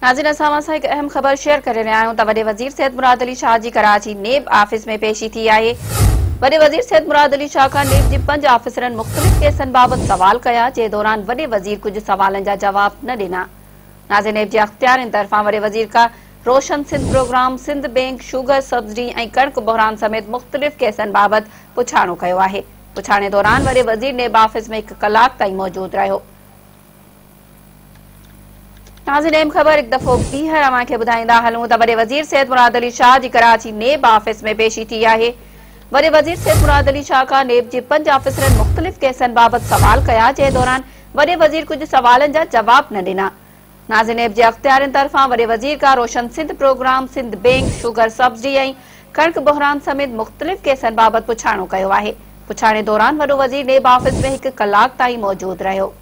नाज़रीन असां सां हिकु अहम ख़बर शेयर करे रहिया आहियूं त वॾे वज़ीर सैयद मुराद अली शाह जी कराची नेब ऑफिस में पेशी थी आहे। वॾे वज़ीर सैयद मुराद अली शाह खां नेब जे 5 ऑफिसरनि मुख़्तलिफ़ केसनि बाबति सवाल कया, जे दौरान वॾे वज़ीर कुझु सवालनि जा जवाब न ॾिना। नाज़रीन नेब जे अख़्तियारनि तरफ़ां वॾे वज़ीर खां Roshan Sindh programme, Sindh bank, sugar subsidy ऐं कणक बहरान समेत मुख़्तलिफ़ केसनि बाबति पुछाणो कयो आहे। पुछाणे दौरान वॾे वज़ीर नेब ऑफिस में 1 कलाक ताईं मौजूद रहियो। नाज़रीन अहम ख़बर हिकु दफ़ो ॿीहर अव्हां खे ॿुधाईंदा हलूं त वॾे वज़ीर सैयद मुराद अली शाह जी कराची नेब ऑफिस में पेशी थी आहे। वॾे वज़ीर सैयद मुराद अली शाह खां नेब जे 5 ऑफिसरनि मुख़्तलिफ़ केसनि बाबति सवाल कया, जंहिं दौरान वॾे वज़ीर कुझु सवालनि जा जवाब न ॾिना। नाज़रीन नेब जे अख़्तियारनि तरफ़ां वॾे वज़ीर खां Roshan Sindh programme, Sindh bank, sugar subsidy ऐं कणक बहरान समेत मुख़्तलिफ़ केसनि बाबति पुछाणो कयो आहे। पुछाणे दौरान वॾो वज़ीर नेब ऑफिस में 1 कलाक ताईं मौजूद रहियो।